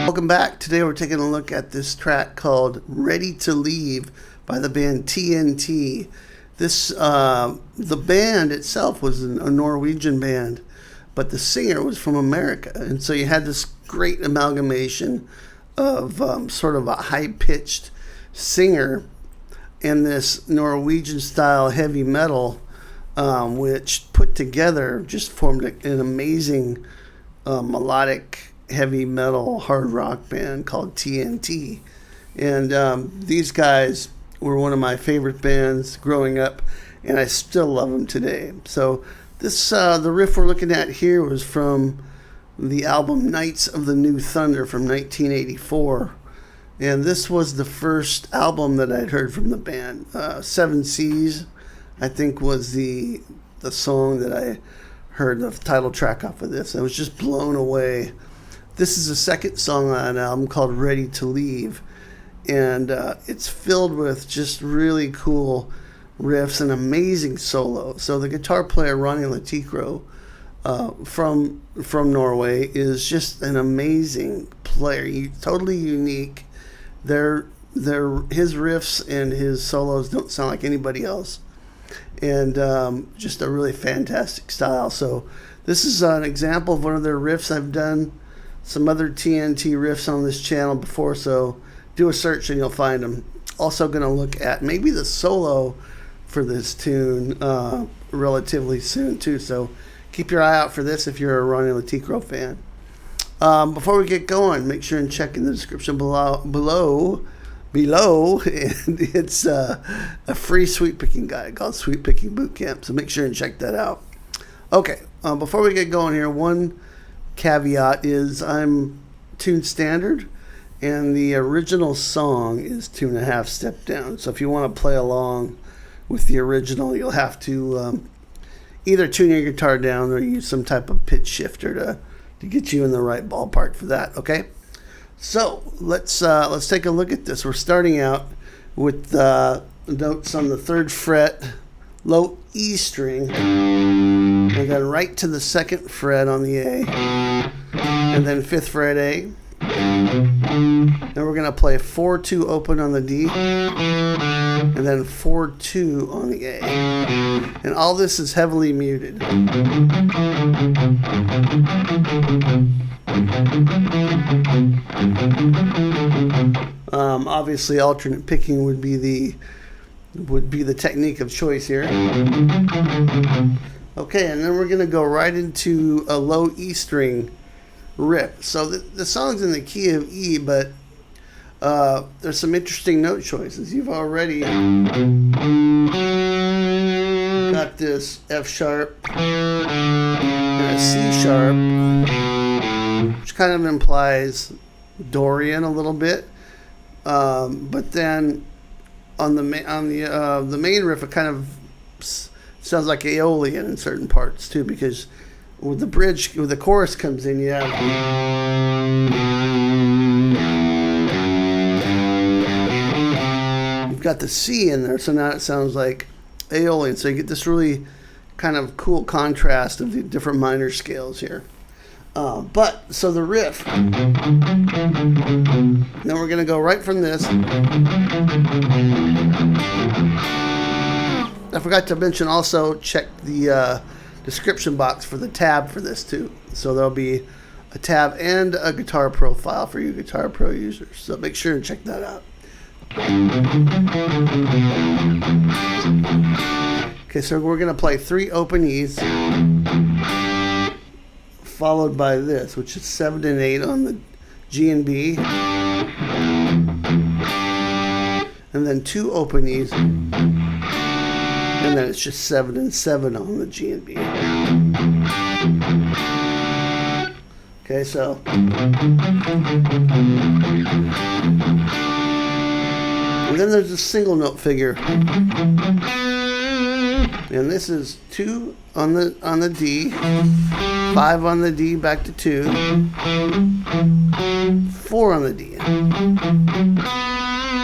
Welcome back. Today we're taking a look at this track called Ready to Leave by the band TNT. The band itself was a Norwegian band, but the singer was from America. And so you had this great amalgamation of sort of a high-pitched singer and this Norwegian-style heavy metal, which put together just formed an amazing melodic heavy metal hard rock band called TNT. And these guys were one of my favorite bands growing up, and I still love them today. So this the riff we're looking at here was from the album Knights of the New Thunder from 1984, and this was the first album that I'd heard from the band. Seven Seas, I think, was the song that I heard the title track off of this. I was just blown away. This is the second song on an album called Ready to Leave, and it's filled with just really cool riffs and amazing solo. So the guitar player Ronni Le Tekro from Norway is just an amazing player. Totally unique. His riffs and his solos don't sound like anybody else, and just a really fantastic style. So this is an example of one of their riffs. I've done some other TNT riffs on this channel before, so do a search and you'll find them. Also going to look at maybe the solo for this tune relatively soon too, so keep your eye out for this if you're a Ronni Le Tekro fan. Before we get going, make sure and check in the description below, and it's a free sweet picking guide called Sweet Picking Bootcamp, so make sure and check that out. Okay, before we get going here, one caveat is I'm tuned standard, and the original song is 2.5 step down. So if you want to play along with the original, you'll have to either tune your guitar down or use some type of pitch shifter to get you in the right ballpark for that. Okay, so let's take a look at this. We're starting out with notes on the 3rd fret, low E string, and then right to the 2nd fret on the A, and then 5th fret A. Then we're going to play 4-2 open on the D, and then 4-2 on the A. And all this is heavily muted. Obviously, alternate picking would be the technique of choice here. Okay, and then we're going to go right into a low E string riff. So the song's in the key of E, but there's some interesting note choices. You've already got this F sharp and a C sharp, which kind of implies Dorian a little bit, but then on the main riff, it kind of sounds like Aeolian in certain parts too, because with the bridge, with the chorus comes in, you have you've got the C in there, so now it sounds like Aeolian. So you get this really kind of cool contrast of the different minor scales here. So the riff, then we're going to go right from this. I forgot to mention also, check the description box for the tab for this too. So there'll be a tab and a guitar profile for you Guitar Pro users. So make sure and check that out. Okay, so we're going to play 3 open E's, followed by this, which is 7 and 8 on the G and B, and then 2 open E's, and then it's just 7 and 7 on the G and B. Okay, so and then there's a single note figure, and this is 2 on the D, 5 on the D, back to 2, 4 on the D, and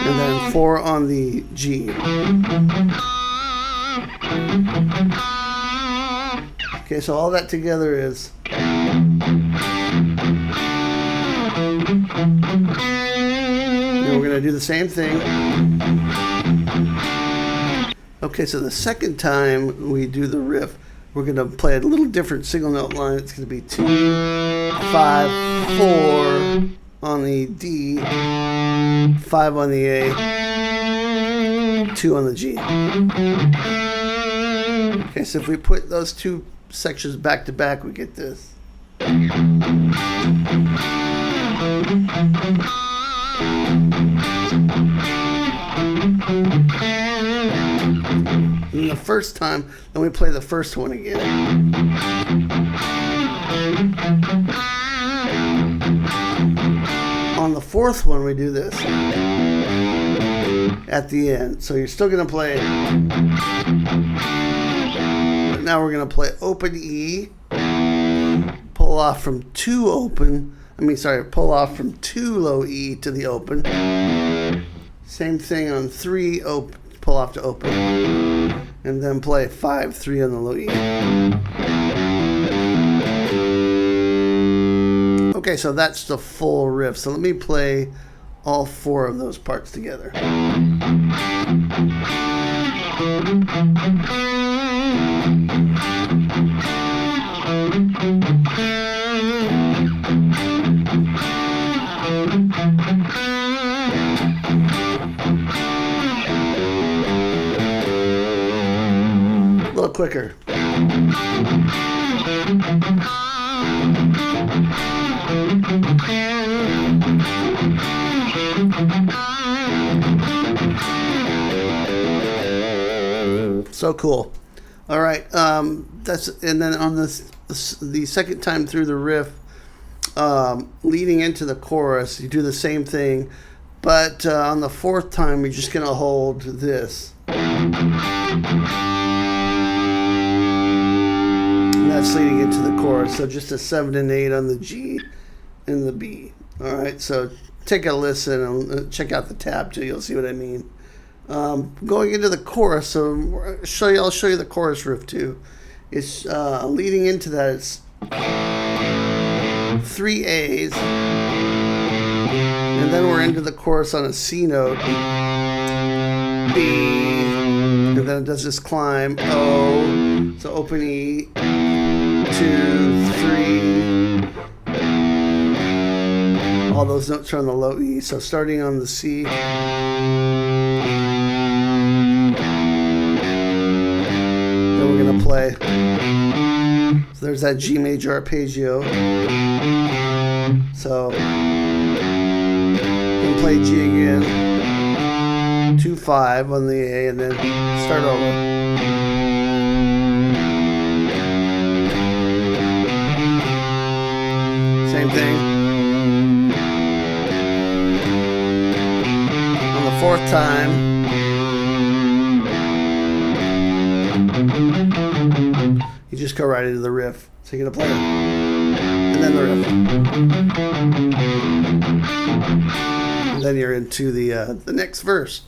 then 4 on the G. Okay, so all that together is and we're going to do the same thing. Okay, so the second time we do the riff, we're going to play a little different single note line. It's going to be 2, 5, 4 on the D, 5 on the A, 2 on the G. Okay, so if we put those 2 sections back to back, we get this. And the first time, then we play the first one again. On the fourth one, we do this at the end. So you're still going to play. But now we're going to play open E, pull off from 2 open. Pull off from 2 low E to the open. Same thing on 3 open, pull off to open, and then play 5, 3 on the low E. Okay, so that's the full riff. So let me play all 4 of those parts together. A little quicker. So cool. All right, and then on the second time through the riff, leading into the chorus, you do the same thing, but on the 4th time, you're just gonna hold this. And that's leading into the chorus. So just a 7 and 8 on the G and the B. All right, so take a listen and check out the tab too. You'll see what I mean. Going into the chorus, so I'll show you the chorus riff too. It's leading into that. It's 3 A's, and then we're into the chorus on a C note, B, and then it does this climb, O, so open E, 2, 3. All those notes are on the low E. So starting on the C, then we're gonna play. So there's that G major arpeggio. So play G again. 2-5 on the A, and then start over. Same thing. On the 4th time, you just go right into the riff. So you're gonna play it, and then the riff, and then you're into the next verse.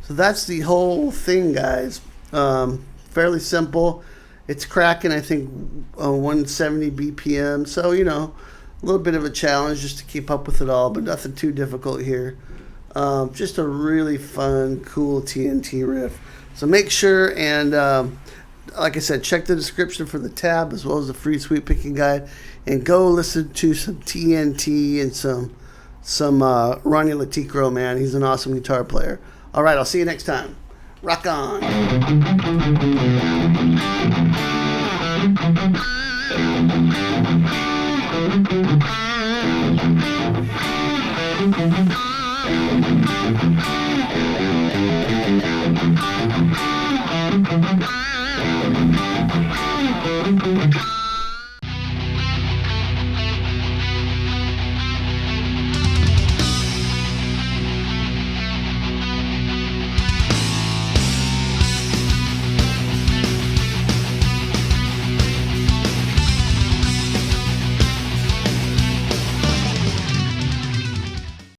So that's the whole thing, guys. Fairly simple. It's cracking, I think, 170 BPM. So, you know, a little bit of a challenge just to keep up with it all, but nothing too difficult here. Just a really fun, cool TNT riff. So make sure and, like I said, check the description for the tab as well as the free sweep picking guide, and go listen to some TNT and some Ronni Le Tekro, man. He's an awesome guitar player. All right, I'll see you next time. Rock on.